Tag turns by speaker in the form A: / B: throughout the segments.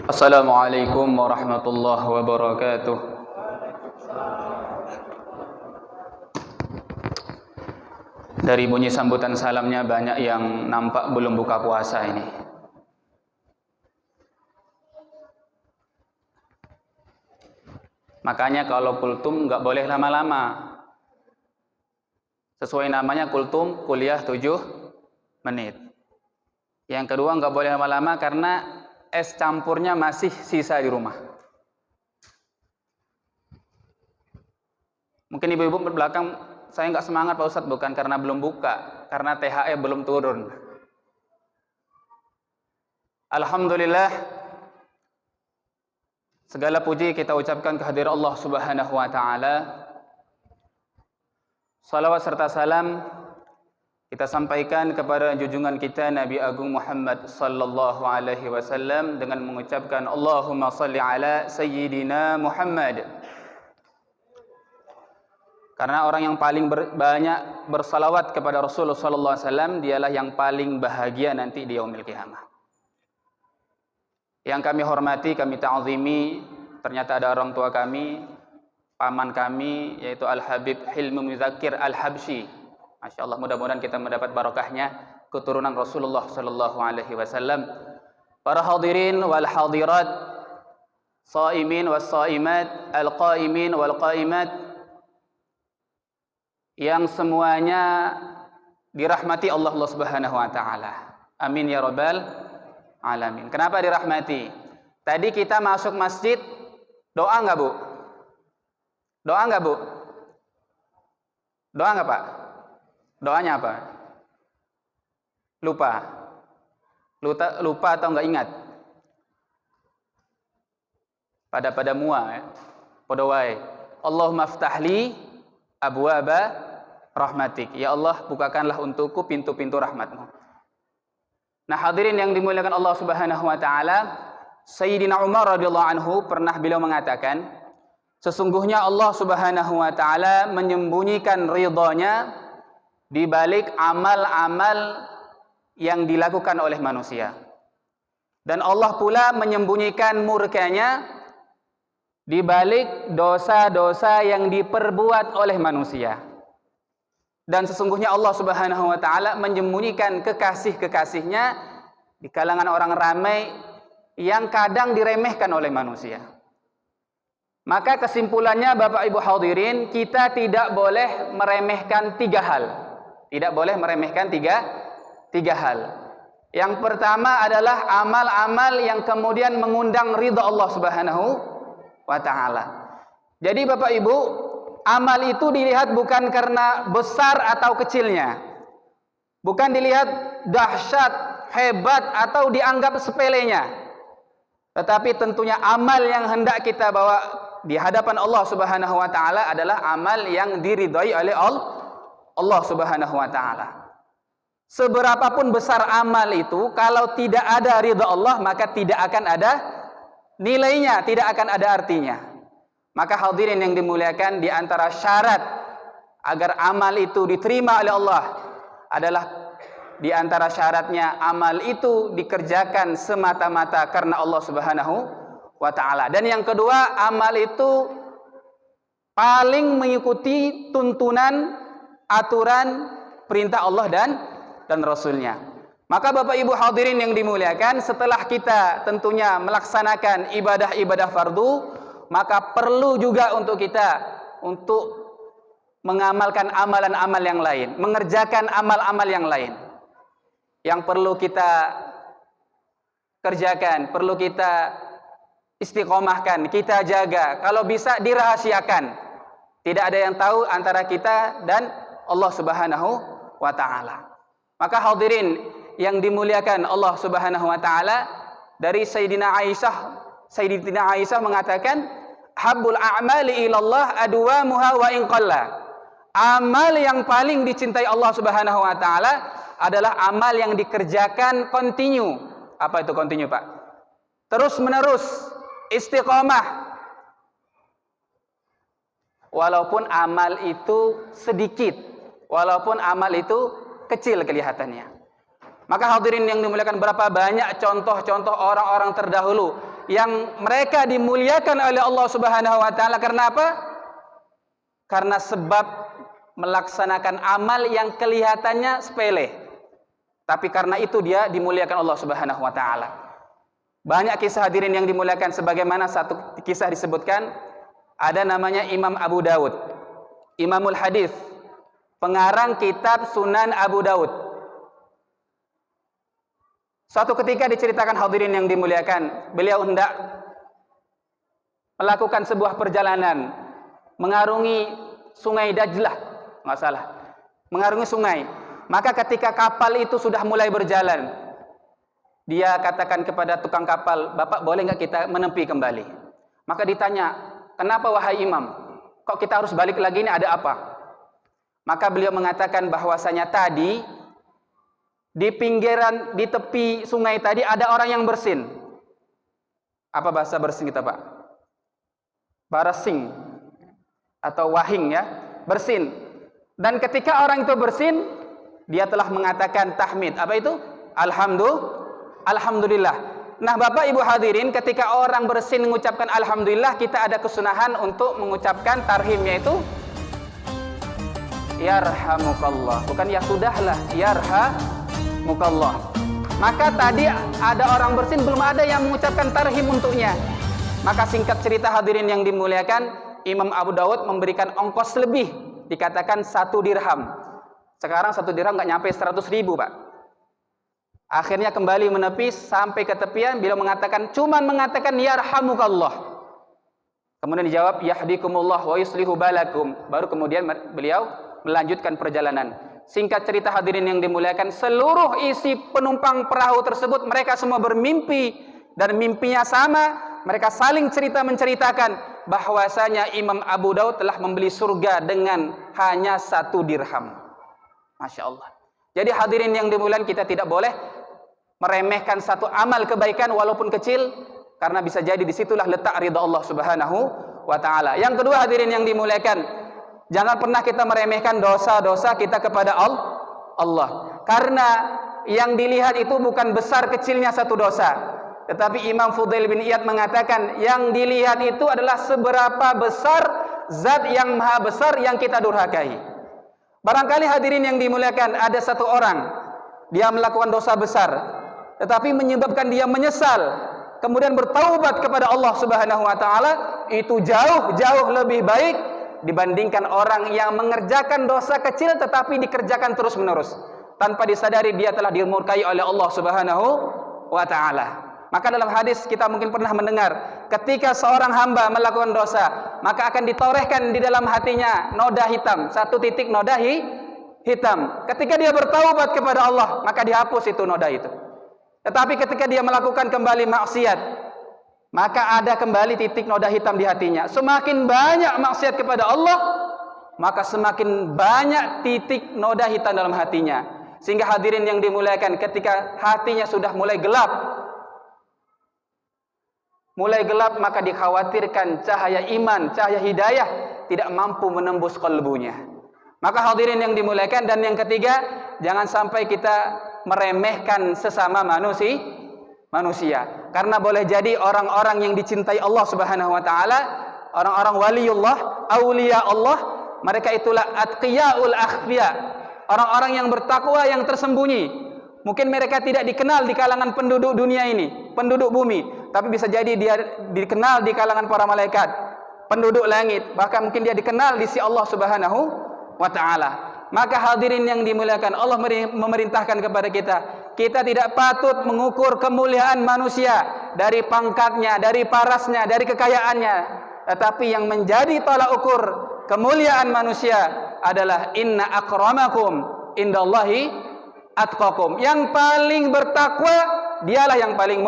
A: Assalamualaikum warahmatullahi wabarakatuh. Dari bunyi sambutan salamnya banyak yang nampak belum buka puasa ini. Makanya kalau kultum nggak boleh lama-lama. Sesuai namanya kultum, kuliah 7 menit. Yang kedua nggak boleh lama-lama karena es campurnya masih sisa di rumah. Mungkin ibu-ibu belakang, saya nggak semangat Pak Ustadz, bukan karena belum buka, karena THR belum turun. Alhamdulillah, segala puji kita ucapkan kehadiran Allah Subhanahu wa taala. Salawat serta salam kita sampaikan kepada junjungan kita Nabi Agung Muhammad sallallahu alaihi wasallam dengan mengucapkan Allahumma salli ala sayyidina Muhammad. Karena orang yang paling banyak bersalawat kepada Rasulullah sallallahu alaihi wasallam dialah yang paling bahagia nanti di yaumil qiyamah. Yang kami hormati, kami ta'zimi, ternyata ada orang tua kami, paman kami, yaitu Al-Habib Hilmi Muzakkir Al-Habsyi. Masya Allah, mudah-mudahan kita mendapat barokahnya keturunan Rasulullah sallallahu alaihi wasallam. Para hadirin wal hadirat, shaimin was shaimat, al-qaimin wal qaimat, yang semuanya dirahmati Allah Subhanahu wa taala. Amin ya rabbal alamin. Kenapa dirahmati? Tadi kita masuk masjid, doa enggak, Bu? Doa enggak, Bu? Doa enggak, Pak? Doanya apa? Lupa. Lupa atau enggak ingat? Pada mua ya. Pada wae. Allahumma ftahli abwaba rahmatik. Ya Allah, bukakanlah untukku pintu-pintu rahmatmu. Nah, hadirin yang dimuliakan Allah Subhanahu wa taala, Sayyidina Umar radhiyallahu anhu pernah beliau mengatakan, sesungguhnya Allah Subhanahu wa taala menyembunyikan ridhanya di balik amal-amal yang dilakukan oleh manusia. Dan Allah pula menyembunyikan murkanya di balik dosa-dosa yang diperbuat oleh manusia. Dan sesungguhnya Allah Subhanahu wa taala menyembunyikan kekasih-kekasihnya di kalangan orang ramai yang kadang diremehkan oleh manusia. Maka kesimpulannya Bapak Ibu hadirin, kita tidak boleh meremehkan 3 hal. Tidak boleh meremehkan tiga hal. Yang pertama adalah amal-amal yang kemudian mengundang ridha Allah Subhanahu wa taala. Jadi Bapak Ibu, amal itu dilihat bukan karena besar atau kecilnya. Bukan dilihat dahsyat, hebat atau dianggap sepelenya. Tetapi tentunya amal yang hendak kita bawa di hadapan Allah Subhanahu wa taala adalah amal yang diridhai oleh Allah Subhanahu wa taala. Seberapapun besar amal itu, kalau tidak ada ridha Allah, maka tidak akan ada nilainya, tidak akan ada artinya. Maka hadirin yang dimuliakan, di antara syarat agar amal itu diterima oleh Allah adalah, di antara syaratnya amal itu dikerjakan semata-mata karena Allah Subhanahu wa taala. Dan yang kedua, amal itu paling mengikuti tuntunan, aturan, perintah Allah dan Rasulnya. Maka Bapak Ibu hadirin yang dimuliakan, setelah kita tentunya melaksanakan ibadah-ibadah fardu, maka perlu juga untuk kita untuk mengamalkan amalan-amal yang lain, mengerjakan amal-amal yang lain. Yang perlu kita kerjakan, perlu kita istiqomahkan, kita jaga. Kalau bisa dirahasiakan. Tidak ada yang tahu antara kita dan Allah Subhanahu wa taala. Maka hadirin yang dimuliakan Allah Subhanahu wa taala, dari Sayyidina Aisyah mengatakan, habbul a'mali ilallah adwamuha wa in qalla. Amal yang paling dicintai Allah Subhanahu wa taala adalah amal yang dikerjakan kontinu. Apa itu kontinu, Pak? Terus menerus, istiqomah. Walaupun amal itu sedikit, walaupun amal itu kecil kelihatannya. Maka hadirin yang dimuliakan, berapa banyak contoh-contoh orang-orang terdahulu yang mereka dimuliakan oleh Allah Subhanahu wa taala karena apa? Karena sebab melaksanakan amal yang kelihatannya sepele. Tapi karena itu dia dimuliakan Allah Subhanahu wa taala. Banyak kisah hadirin yang dimuliakan, sebagaimana satu kisah disebutkan, ada namanya Imam Abu Daud, Imamul Hadis, pengarang kitab Sunan Abu Daud. Suatu ketika diceritakan hadirin yang dimuliakan, beliau hendak melakukan sebuah perjalanan mengarungi sungai Dajlah, nggak salah, mengarungi sungai. Maka ketika kapal itu sudah mulai berjalan, dia katakan kepada tukang kapal, "Bapak, boleh nggak kita menepi kembali?" Maka ditanya, "Kenapa wahai imam? Kok kita harus balik lagi, ini ada apa?" Maka beliau mengatakan bahwasanya tadi di pinggiran, di tepi sungai tadi ada orang yang bersin. Apa bahasa bersin kita, Pak? Barasing atau wahing ya, bersin. Dan ketika orang itu bersin, dia telah mengatakan tahmid. Apa itu? Alhamdulillah. Nah, Bapak Ibu hadirin, ketika orang bersin mengucapkan alhamdulillah, kita ada kesunahan untuk mengucapkan tarhim, yaitu yarhamukallah. Bukan ya sudahlah, yarhamukallah. Maka tadi ada orang bersin, belum ada yang mengucapkan tarhim untuknya. Maka singkat cerita hadirin yang dimuliakan, Imam Abu Daud memberikan ongkos lebih, dikatakan 1 dirham. Sekarang 1 dirham nggak nyampe 100.000, Pak. Akhirnya kembali menepis sampai ke tepian, beliau mengatakan, cuman mengatakan yarhamukallah. Kemudian dijawab yahdikumullah wa yuslihu balakum. Baru kemudian beliau melanjutkan perjalanan. Singkat cerita hadirin yang dimuliakan, seluruh isi penumpang perahu tersebut mereka semua bermimpi, dan mimpinya sama. Mereka saling menceritakan bahwasanya Imam Abu Daud telah membeli surga dengan hanya 1 dirham. Masya Allah. Jadi hadirin yang dimuliakan, kita tidak boleh meremehkan satu amal kebaikan walaupun kecil, karena bisa jadi disitulah letak ridha Allah Subhanahu wa taala. Yang kedua hadirin yang dimuliakan, jangan pernah kita meremehkan dosa-dosa kita kepada Allah. Karena yang dilihat itu bukan besar kecilnya satu dosa, tetapi Imam Fudail bin Iyad mengatakan yang dilihat itu adalah seberapa besar zat yang maha besar yang kita durhakai. Barangkali hadirin yang dimuliakan, ada satu orang, dia melakukan dosa besar, tetapi menyebabkan dia menyesal, kemudian bertaubat kepada Allah Subhanahu wa taala, itu jauh lebih baik dibandingkan orang yang mengerjakan dosa kecil tetapi dikerjakan terus-menerus tanpa disadari dia telah dimurkai oleh Allah Subhanahu wa taala. Maka dalam hadis kita mungkin pernah mendengar, ketika seorang hamba melakukan dosa, maka akan ditorehkan di dalam hatinya noda hitam, 1 titik noda hitam. Ketika dia bertaubat kepada Allah, maka dihapus itu noda itu. Tetapi ketika dia melakukan kembali maksiat, maka ada kembali titik noda hitam di hatinya. Semakin banyak maksiat kepada Allah, maka semakin banyak titik noda hitam dalam hatinya. Sehingga hadirin yang dimuliakan, ketika hatinya sudah mulai gelap, maka dikhawatirkan cahaya iman, cahaya hidayah tidak mampu menembus kalbunya. Maka hadirin yang dimuliakan, dan yang ketiga, jangan sampai kita meremehkan sesama manusia. Karena boleh jadi orang-orang yang dicintai Allah Subhanahu wa taala, orang-orang waliullah, aulia Allah, mereka itulah atqiyaul akhfiya, orang-orang yang bertakwa yang tersembunyi. Mungkin mereka tidak dikenal di kalangan penduduk dunia ini, penduduk bumi, tapi bisa jadi dia dikenal di kalangan para malaikat, penduduk langit, bahkan mungkin dia dikenal di sisi Allah Subhanahu wa taala. Maka hadirin yang dimuliakan, Allah memerintahkan kepada kita, kita tidak patut mengukur kemuliaan manusia dari pangkatnya, dari parasnya, dari kekayaannya, tetapi yang menjadi tolak ukur kemuliaan manusia adalah inna akramakum indallahi atqakum. Yang paling bertakwa dialah yang paling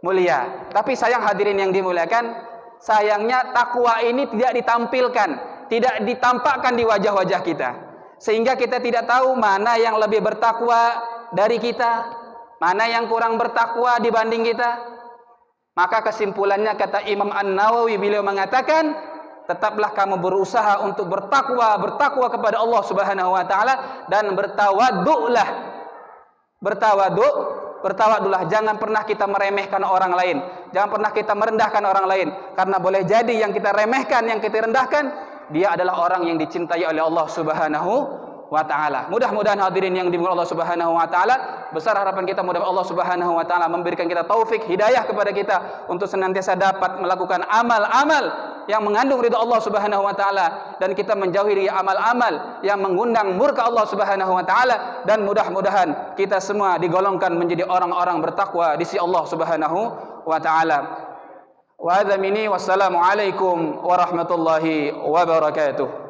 A: mulia. Tapi sayang hadirin yang dimuliakan, sayangnya takwa ini tidak ditampilkan, tidak ditampakkan di wajah-wajah kita, sehingga kita tidak tahu mana yang lebih bertakwa dari kita, mana yang kurang bertakwa dibanding kita. Maka kesimpulannya, kata Imam An-Nawawi, beliau mengatakan, tetaplah kamu berusaha untuk bertakwa kepada Allah Subhanahu wa taala, dan bertawaddu'lah. Bertawaddu' bertawadhulah, jangan pernah kita meremehkan orang lain, jangan pernah kita merendahkan orang lain, karena boleh jadi yang kita remehkan, yang kita rendahkan, dia adalah orang yang dicintai oleh Allah Subhanahu wa taala. Mudah-mudahan hadirin yang dimuliakan Allah Subhanahu wa taala, besar harapan kita mudah Allah Subhanahu wa taala memberikan kita taufik, hidayah kepada kita untuk senantiasa dapat melakukan amal-amal yang mengandung ridha Allah Subhanahu wa taala, dan kita menjauhi dari amal-amal yang mengundang murka Allah Subhanahu wa taala, dan mudah-mudahan kita semua digolongkan menjadi orang-orang bertakwa di sisi Allah Subhanahu wa taala. Wa hadza minni wassalamu alaikum warahmatullahi wabarakatuh.